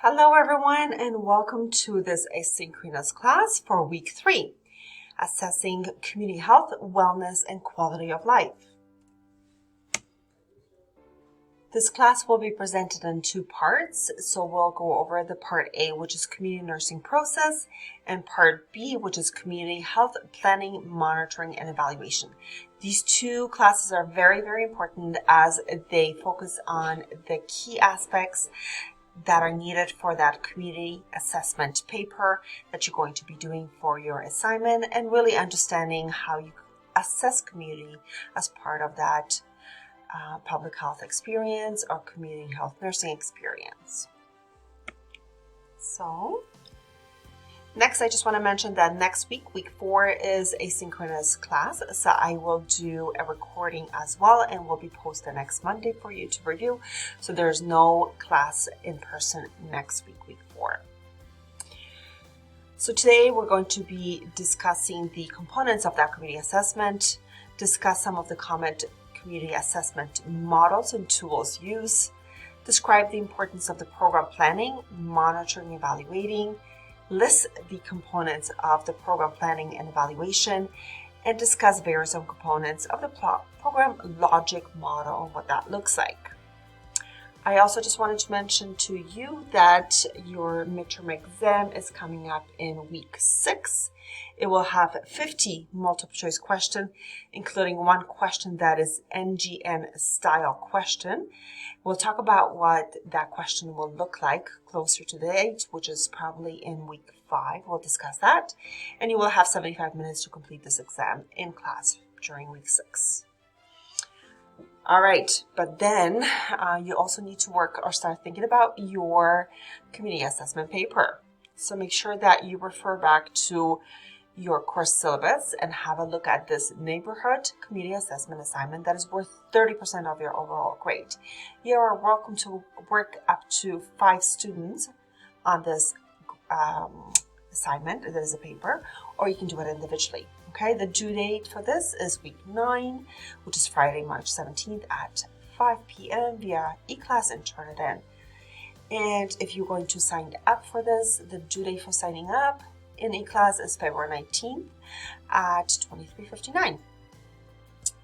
Hello everyone and welcome to this asynchronous class for week 3, assessing community health, wellness, and quality of life. This class will be presented in 2 parts, so we'll go over the part A, which is community nursing process, and part B, which is community health planning, monitoring, and evaluation. These 2 classes are very, very important as they focus on the key aspects that are needed for that community assessment paper that you're going to be doing for your assignment, and really understanding how you assess community as part of that public health experience or community health nursing experience. So next, I just want to mention that next week, week 4, is a synchronous class. So I will do a recording as well and will be posted next Monday for you to review. So there's no class in person next week, week 4. So today we're going to be discussing the components of that community assessment, discuss some of the common community assessment models and tools used, describe the importance of the program planning, monitoring, evaluating, list the components of the program planning and evaluation, and discuss various components of the program logic model and what that looks like. I also just wanted to mention to you that your midterm exam is coming up in week 6. It will have 50 multiple choice questions, including one question that is NGN style question. We'll talk about what that question will look like closer to the date, which is probably in week 5. We'll discuss that. And you will have 75 minutes to complete this exam in class during week 6. All right, but then you also need to work or start thinking about your community assessment paper. So make sure that you refer back to your course syllabus and have a look at this neighborhood community assessment assignment that is worth 30% of your overall grade. You are welcome to work up to 5 students on this assignment. It is a paper, or you can do it individually. Okay, the due date for this is week 9, which is Friday, March 17th at 5 p.m. via eClass, and turn it in. And if you're going to sign up for this, the due date for signing up in eClass is February 19th at 23:59.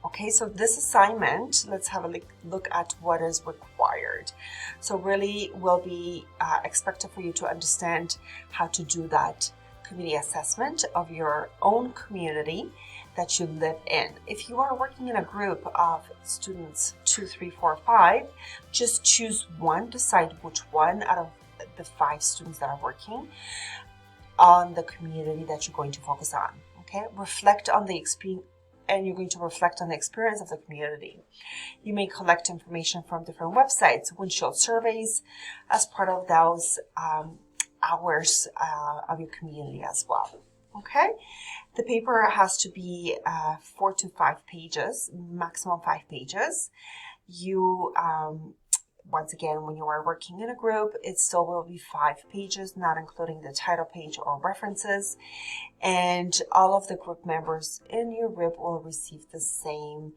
Okay, so this assignment, let's have a look at what is required. So really will be expected for you to understand how to do that community assessment of your own community that you live in. If you are working in a group of students 2, 3, 4, 5, just choose one, decide which one out of the 5 students that are working on the community that you're going to focus on. Okay, reflect on the experience, and you're going to reflect on the experience of the community. You may collect information from different websites, windshield surveys, as part of those hours of your community as well. Okay, the paper has to be 4 to 5 pages, maximum 5 pages. You once again, when you are working in a group, it still will be 5 pages, not including the title page or references. And all of the group members in your group will receive the same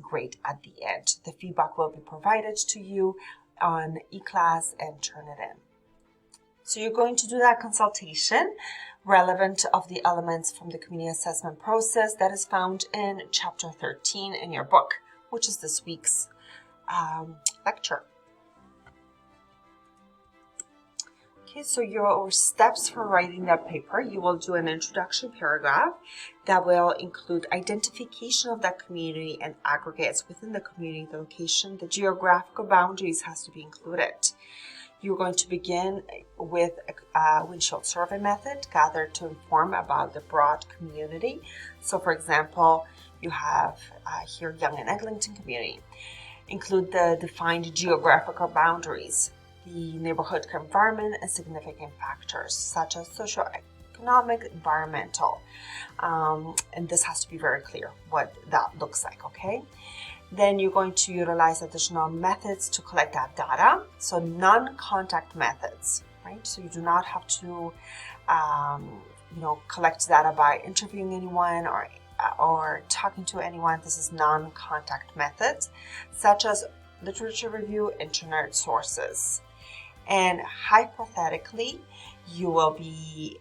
grade at the end. The feedback will be provided to you on eClass and turn it in. So you're going to do that consultation relevant of the elements from the community assessment process that is found in chapter 13 in your book, which is this week's lecture. Okay, so your steps for writing that paper, you will do an introduction paragraph that will include identification of that community and aggregates within the community, the location, the geographical boundaries has to be included. You're going to begin with a windshield survey method gathered to inform about the broad community. So for example, you have here Young and Eglinton community. Include the defined geographical boundaries, the neighborhood environment, and significant factors such as socioeconomic, environmental. And this has to be very clear what that looks like, okay? Then you're going to utilize additional methods to collect that data. So non-contact methods, right? So you do not have to, collect data by interviewing anyone or talking to anyone. This is non-contact methods, such as literature review, internet sources. And hypothetically, you will be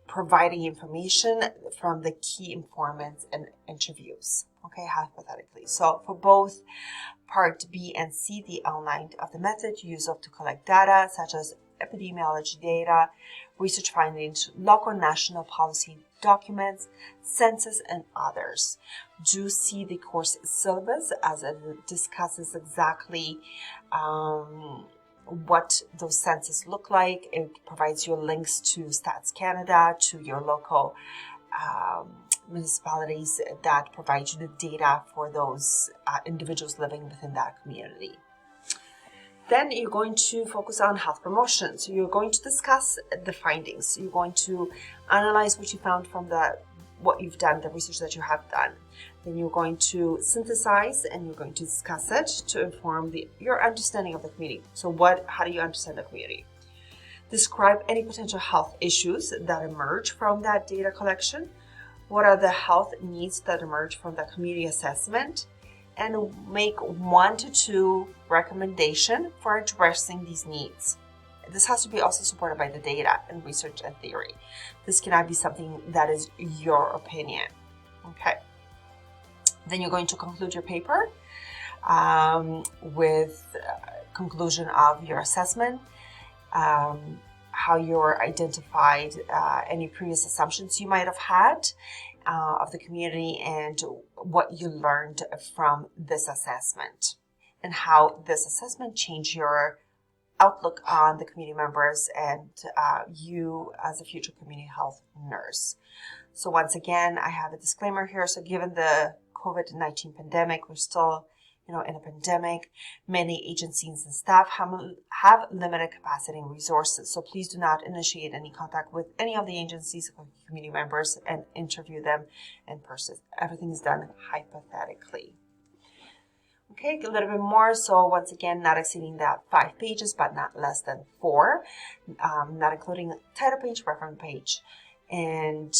providing information from the key informants and interviews, okay, hypothetically. So for both Part B and C, the outline of the method used to collect data such as epidemiology data, research findings, local national policy documents, census, and others. Do see the course syllabus as it discusses exactly what those census look like. It provides you links to Stats Canada, to your local municipalities that provide you the data for those individuals living within that community. Then you're going to focus on health promotion. So you're going to discuss the findings. You're going to analyze what you found from what you've done, the research that you have done. Then you're going to synthesize and you're going to discuss it to inform your understanding of the community. So how do you understand the community? Describe any potential health issues that emerge from that data collection. What are the health needs that emerge from the community assessment? And make 1 to 2 recommendations for addressing these needs. This has to be also supported by the data and research and theory. This cannot be something that is your opinion. Okay. Then you're going to conclude your paper with conclusion of your assessment, how you identified any previous assumptions you might have had of the community and what you learned from this assessment and how this assessment changed your outlook on the community members and you as a future community health nurse. So once again, I have a disclaimer here. So given the COVID-19 pandemic, we're still in a pandemic. Many agencies and staff have limited capacity and resources. So please do not initiate any contact with any of the agencies or community members and interview them in person. Everything is done hypothetically. Okay, a little bit more. So once again, not exceeding that 5 pages, but not less than 4, not including title page, reference page. And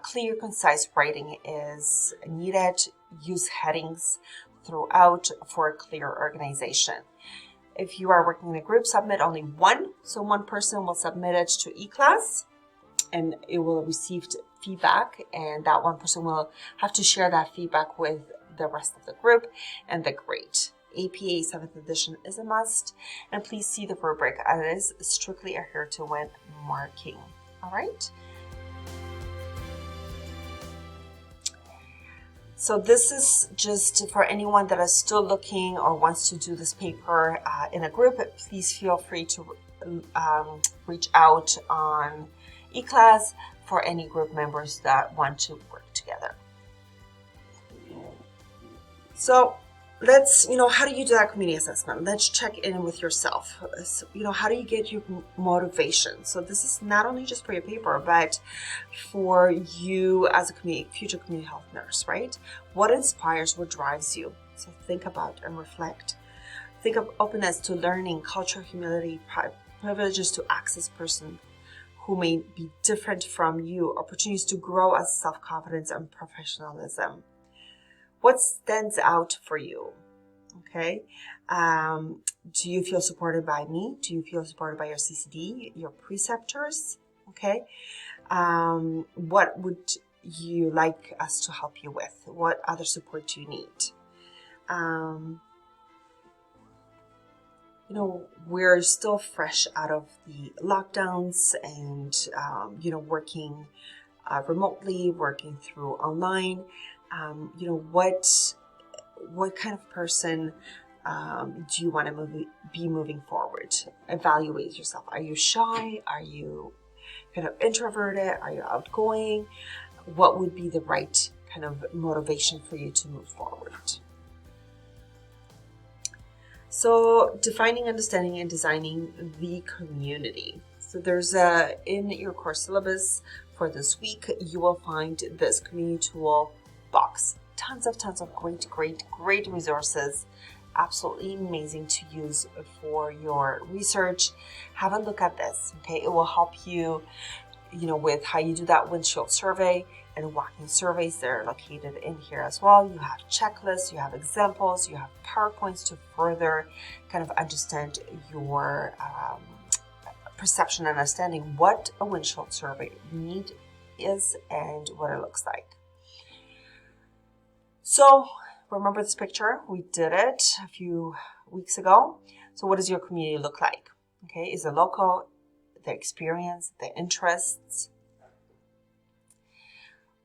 clear, concise writing is needed. Use headings throughout for a clear organization. If you are working in a group, submit only one. So one person will submit it to eClass and it will receive feedback, and that one person will have to share that feedback with the rest of the group and the grade. APA 7th edition is a must, and please see the rubric. It is strictly adhered to when marking. All right. So this is just for anyone that is still looking or wants to do this paper in a group. Please feel free to reach out on eClass for any group members that want to work together. So let's, how do you do that community assessment? Let's check in with yourself. So, how do you get your motivation? So this is not only just for your paper, but for you as a future community health nurse, right? What inspires, what drives you? So think about and reflect. Think of openness to learning, culture, humility, privileges to access person who may be different from you, opportunities to grow as self-confidence and professionalism. What stands out for you? Okay. Do you feel supported by me? Do you feel supported by your CCD, your preceptors? Okay. What would you like us to help you with? What other support do you need? We're still fresh out of the lockdowns and, working remotely, working through online. What kind of person do you want to be moving forward? Evaluate yourself. Are you shy? Are you kind of introverted? Are you outgoing? What would be the right kind of motivation for you to move forward? So defining, understanding, and designing the community. So there's in your course syllabus for this week, you will find this community tool box. Tons of great resources. Absolutely amazing to use for your research. Have a look at this, okay? It will help you with how you do that windshield survey and walking surveys. They're located in here as well. You have checklists, you have examples, you have PowerPoints to further kind of understand your perception and understanding what a windshield survey need is and what it looks like. So remember this picture? We did it a few weeks ago. So what does your community look like? Okay, is it local, the experience, the interests?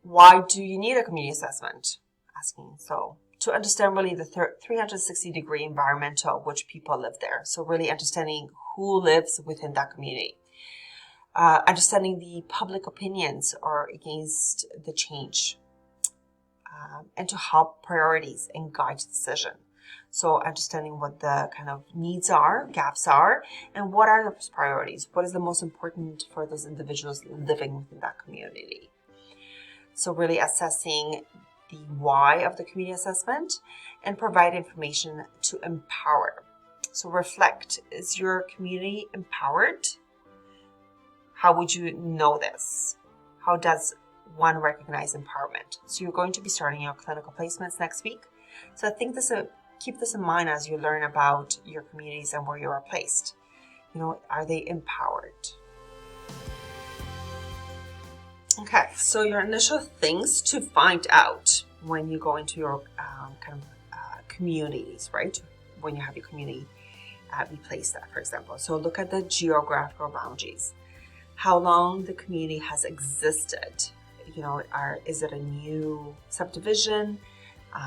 Why do you need a community assessment? Asking. So to understand really the 360-degree environmental of which people live there. So really understanding who lives within that community. Understanding the public opinions or against the change. And to help priorities and guide decision. So understanding what the kind of needs are, gaps are, and what are those priorities? What is the most important for those individuals living within that community? So really assessing the why of the community assessment and provide information to empower. So reflect, is your community empowered? How would you know this? How does one recognize empowerment? So you're going to be starting your clinical placements next week. So I think keep this in mind as you learn about your communities and where you are placed. Are they empowered? Okay, so your initial things to find out when you go into your communities, right? When you have your community be placed at, for example. So look at the geographical boundaries. How long the community has existed. Is it a new subdivision?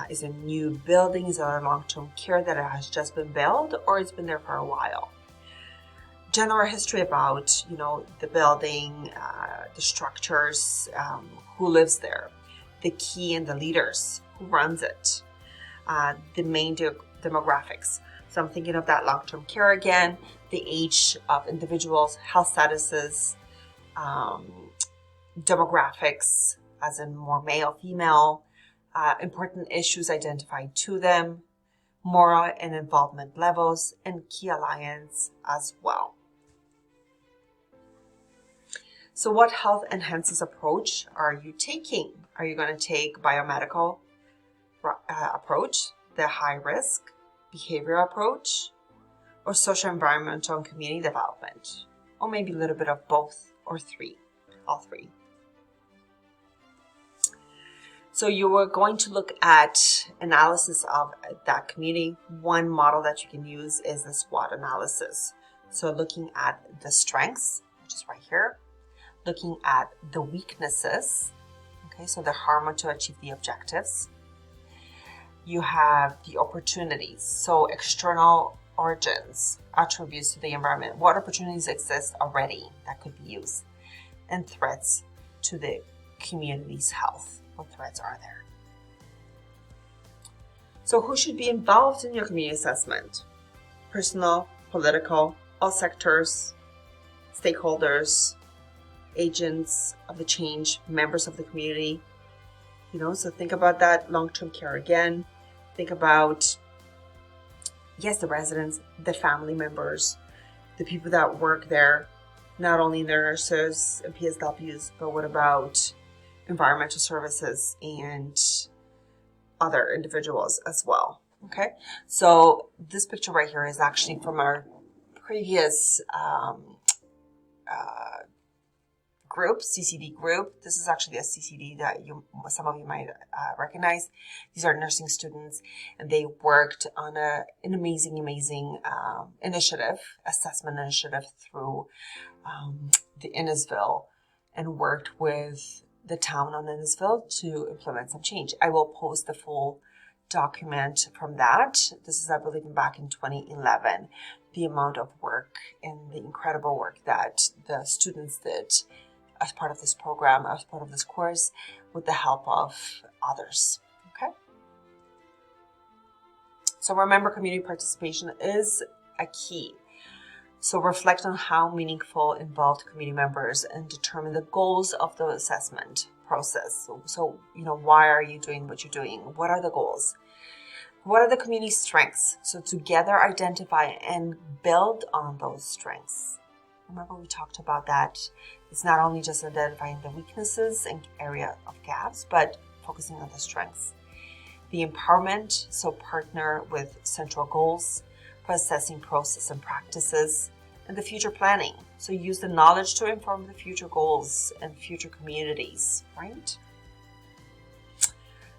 Is it a new building? Is it a long-term care that has just been built, or it's been there for a while? General history about, the building, the structures, who lives there, the key and the leaders, who runs it, the main demographics. So I'm thinking of that long-term care again, the age of individuals, health statuses, demographics, as in more male, female, important issues identified to them, moral and involvement levels, and key alliance as well. So what health enhances approach are you taking? Are you going to take biomedical approach, the high risk, behavioral approach, or social environmental and community development? Or maybe a little bit of both or all three. So you are going to look at analysis of that community. One model that you can use is the SWOT analysis. So looking at the strengths, which is right here, looking at the weaknesses, okay, so the harm to achieve the objectives. You have the opportunities, so external origins, attributes to the environment. What opportunities exist already that could be used? And threats to the community's health. What threats are there? So who should be involved in your community assessment? Personal, political, all sectors, stakeholders, agents of the change, members of the community. So think about that long-term care again. Think about, yes, the residents, the family members, the people that work there, not only the nurses and PSWs, but what about environmental services and other individuals as well. Okay, so this picture right here is actually from our previous group, CCD group. This is actually a CCD that some of you might recognize. These are nursing students, and they worked on an amazing initiative, assessment initiative through the Innisville, and worked with the town on Innisville to implement some change. I will post the full document from that. This is, I believe, back in 2011. The amount of work and the incredible work that the students did as part of this program, as part of this course, with the help of others. Okay. So remember, community participation is a key. So reflect on how meaningful involved community members and determine the goals of the assessment process. So why are you doing what you're doing? What are the goals? What are the community strengths? So together identify and build on those strengths. Remember we talked about that. It's not only just identifying the weaknesses and area of gaps, but focusing on the strengths. The empowerment, so partner with central goals for assessing process and practices, and the future planning. So use the knowledge to inform the future goals and future communities, right?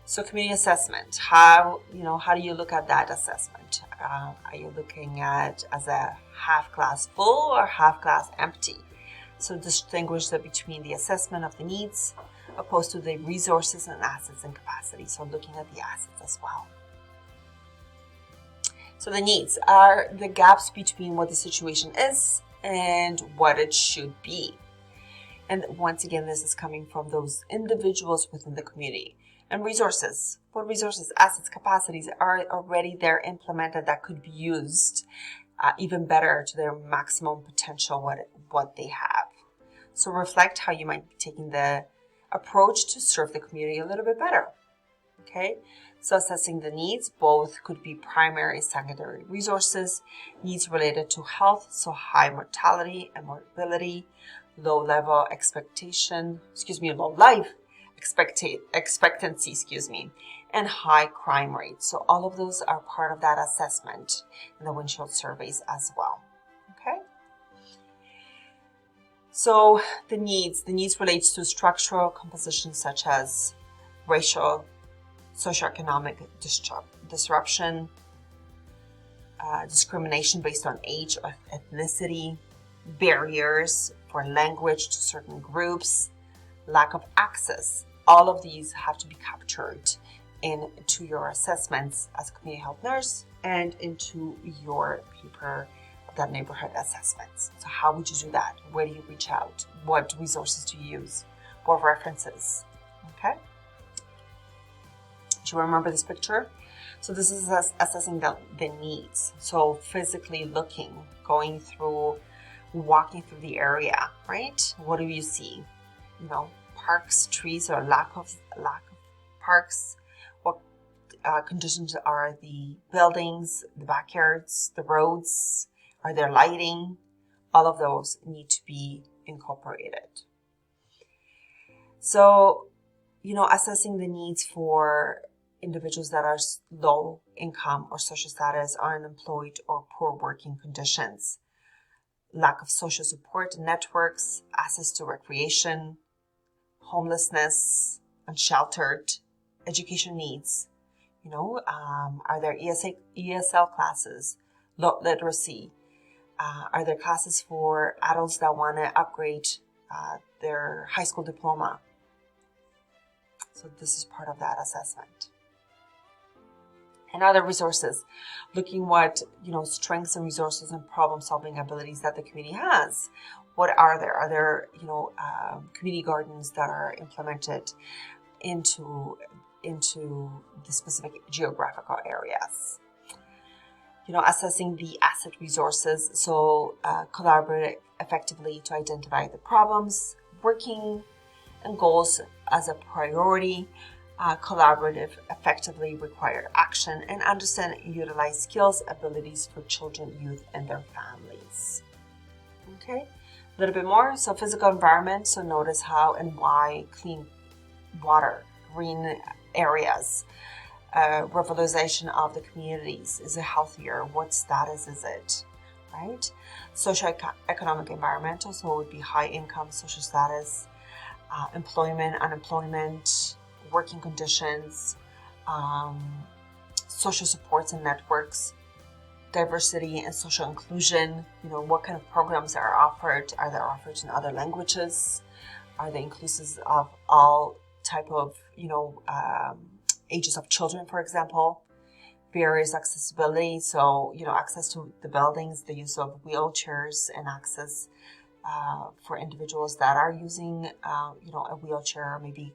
So community assessment, how do you look at that assessment? Are you looking at as a half glass full or half glass empty? So distinguish between the assessment of the needs opposed to the resources and assets and capacity. So looking at the assets as well. So the needs are the gaps between what the situation is and what it should be. And once again, this is coming from those individuals within the community. And resources. What resources, assets, capacities are already there implemented that could be used even better to their maximum potential, what they have. So reflect how you might be taking the approach to serve the community a little bit better. Okay, so assessing the needs, both could be primary, secondary resources, needs related to health, so high mortality and morbidity, low life expectancy, and high crime rates. So all of those are part of that assessment in the windshield surveys as well. Okay. So the needs relates to structural compositions such as racial, socioeconomic disruption, discrimination based on age or ethnicity, barriers for language to certain groups, lack of access. All of these have to be captured into your assessments as a community health nurse and into your paper of that neighborhood assessments. So how would you do that? Where do you reach out? What resources do you use? What references? Okay. Do you remember this picture? So this is assessing the needs. So physically looking, walking through the area, right? What do you see? Parks, trees, or lack of parks. What conditions are the buildings, the backyards, the roads? Are there lighting? All of those need to be incorporated. So, assessing the needs for individuals that are low income or social status, are unemployed, or poor working conditions. Lack of social support networks, access to recreation, homelessness, unsheltered, education needs. Are there ESL classes, literacy? Are there classes for adults that want to upgrade their high school diploma? So this is part of that assessment. And other resources, looking what, strengths and resources and problem-solving abilities that the community has. What are there? Are there, community gardens that are implemented into the specific geographical areas? Assessing the asset resources. So collaborate effectively to identify the problems, working and goals as a priority, collaborative, effectively required action, and understand and utilize skills, abilities for children, youth, and their families. Okay, a little bit more. So physical environment. So notice how and why clean water, green areas, revitalization of the communities. Is it healthier? What status is it? Right? Socioeconomic environmental. So it would be high income, social status, employment, unemployment, working conditions, social supports and networks, diversity and social inclusion. What kind of programs are offered? Are they offered in other languages? Are they inclusive of all type of, ages of children, for example? Various accessibility. So, access to the buildings, the use of wheelchairs and access for individuals that are using, a wheelchair, maybe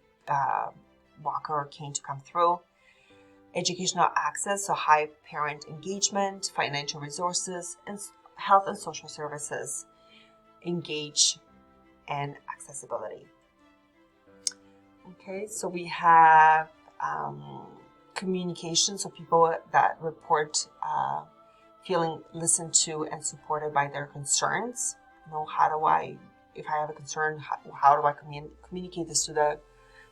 walker or cane to come through. Educational access, so high parent engagement, financial resources, and health and social services, engage, and accessibility. Okay, so we have communication, so people that report feeling listened to and supported by their concerns. how do I, if I have a concern, how do I communicate this to the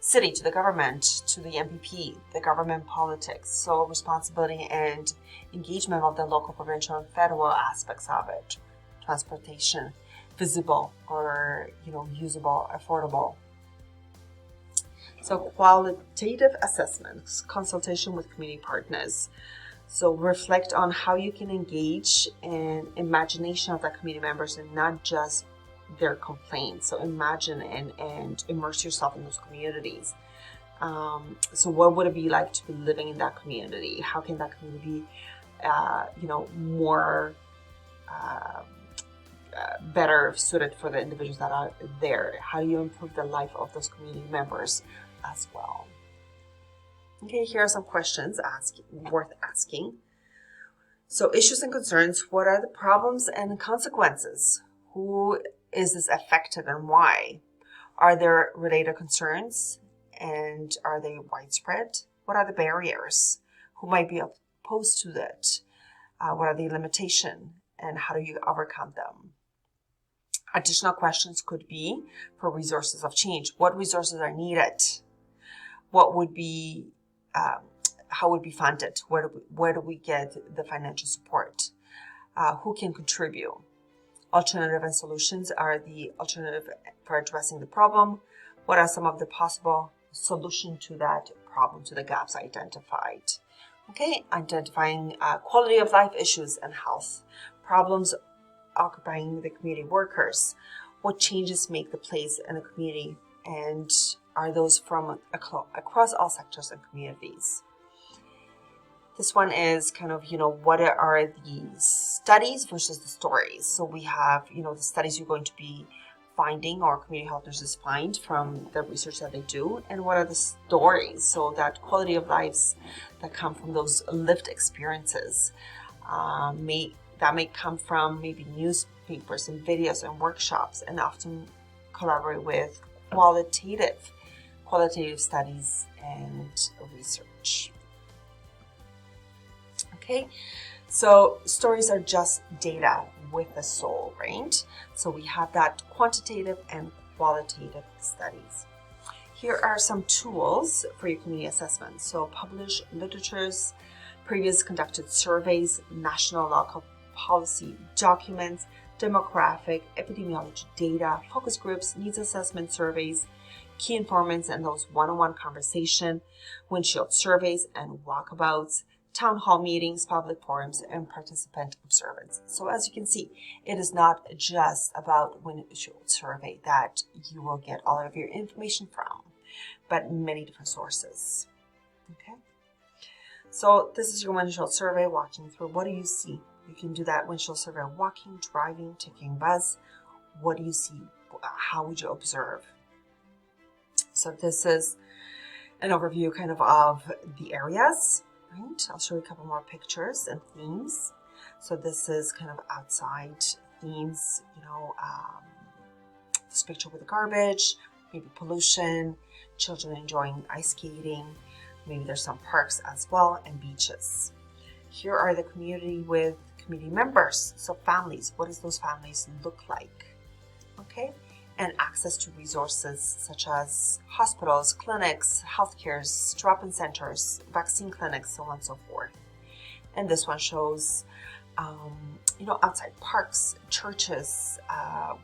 city, to the government, to the MPP, the government politics? So responsibility and engagement of the local, provincial, and federal aspects of it. Transportation, visible or, usable, affordable. So qualitative assessments, consultation with community partners. So reflect on how you can engage in imagination of the community members and not just their complaints. So imagine and immerse yourself in those communities. So what would it be like to be living in that community? How can that community be, more better suited for the individuals that are there? How do you improve the life of those community members as well? Okay, here are some questions worth asking. So issues and concerns, what are the problems and consequences? Who is this affected and why? Are there related concerns and are they widespread? What are the barriers? Who might be opposed to that? What are the limitations and how do you overcome them? Additional questions could be for resources of change. What resources are needed? What would be, how would be funded? Where do we get the financial support? Who can contribute? Alternative and solutions are the alternative for addressing the problem. What are some of the possible solutions to that problem, to the gaps identified? Okay, identifying quality of life issues and health problems occupying the community workers. What changes make the place in the community, and are those from across all sectors and communities? This one is kind of, what are the studies versus the stories? So we have, the studies you're going to be finding or community health nurses find from the research that they do, and what are the stories? So that quality of lives that come from those lived experiences that may come from maybe newspapers and videos and workshops, and often collaborate with qualitative studies and research. Okay, so stories are just data with a soul, right? So we have that quantitative and qualitative studies. Here are some tools for your community assessment. So publish literatures, previous conducted surveys, national local policy documents, demographic, epidemiology data, focus groups, needs assessment surveys, key informants and those one-on-one conversation, windshield surveys and walkabouts, town hall meetings, public forums, and participant observance. So as you can see, it is not just about windshield survey that you will get all of your information from, but many different sources. Okay. So this is your windshield survey, walking through. What do you see? You can do that windshield survey walking, driving, taking bus. What do you see? How would you observe? So this is an overview kind of the areas. Right. I'll show you a couple more pictures and themes. So this is kind of outside themes, this picture with the garbage, maybe pollution, children enjoying ice skating, maybe there's some parks as well, and beaches. Here are the community with community members, so families. What does those families look like? Okay. And access to resources such as hospitals, clinics, healthcare, drop-in centers, vaccine clinics, so on and so forth. And this one shows, outside parks, churches,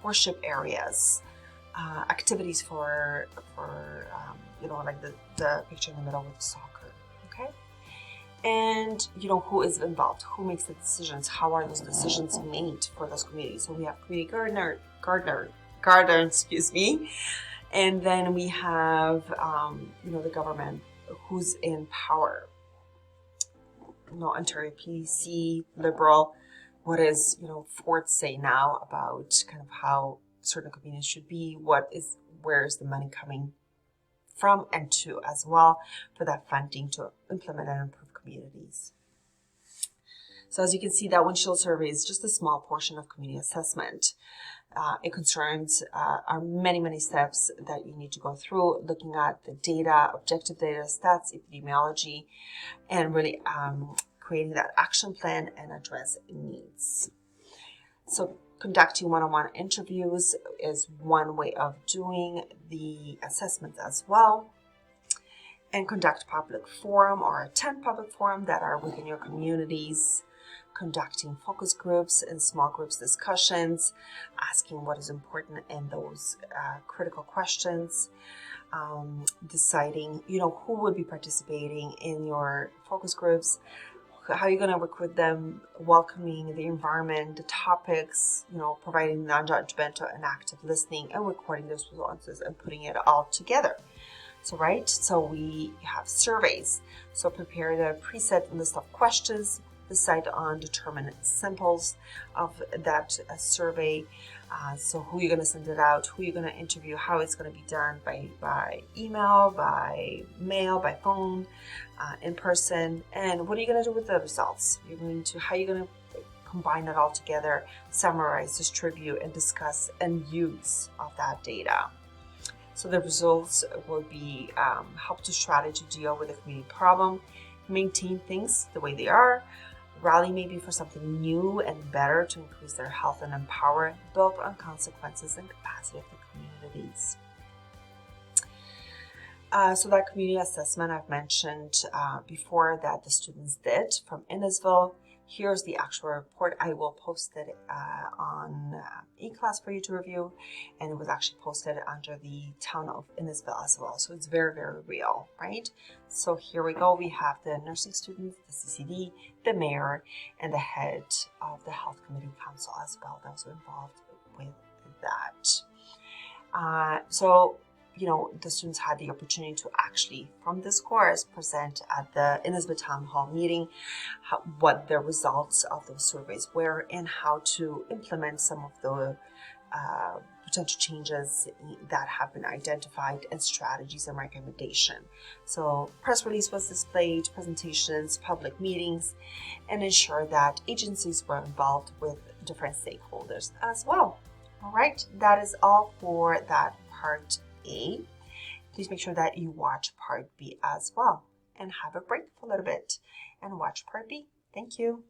worship areas, activities for like the picture in the middle with the soccer. Okay. And, who is involved? Who makes the decisions? How are those decisions made for those communities? So we have community garden, and then we have, the government, who's in power. Ontario PC, Liberal. What is, Ford say now about kind of how certain communities should be? Where is the money coming from and to as well for that funding to implement and improve communities? So as you can see, that windshield survey is just a small portion of community assessment. It concerns are many steps that you need to go through, looking at the data, objective data, stats, epidemiology, and really creating that action plan and address needs. So Conducting one-on-one interviews is one way of doing the assessments as well. And conduct public forum or attend public forum that are within your communities. Conducting focus groups and small groups discussions, asking what is important in those critical questions, deciding, who would be participating in your focus groups, how you're going to recruit them, welcoming the environment, the topics, providing non-judgmental and active listening, and recording those responses and putting it all together. So we have surveys. So prepare the preset list of questions, decide on determinate samples of that survey. So who you're going to send it out, who you're going to interview, how it's going to be done by email, by mail, by phone, in person, and what are you going to do with the results? How you're going to combine it all together, summarize, distribute, and discuss and use of that data. So the results will be help to strategy deal with a community problem, maintain things the way they are, rally maybe for something new and better to increase their health and empower, build on consequences and capacity of the communities. So that community assessment I've mentioned before that the students did from Innisville. Here's the actual report. I will post it on eClass for you to review, and it was actually posted under the town of Innisville as well. So it's very, very real, right? So here we go. We have the nursing students, the CCD, the mayor, and the head of the health committee council as well. That was involved with that. The students had the opportunity to actually, from this course, present at the Innisbee Town Hall meeting what the results of those surveys were and how to implement some of the potential changes that have been identified and strategies and recommendation. So press release was displayed, presentations, public meetings, and ensure that agencies were involved with different stakeholders as well. All right, that is all for that part A. Please make sure that you watch part B as well and have a break for a little bit and watch part B. Thank you.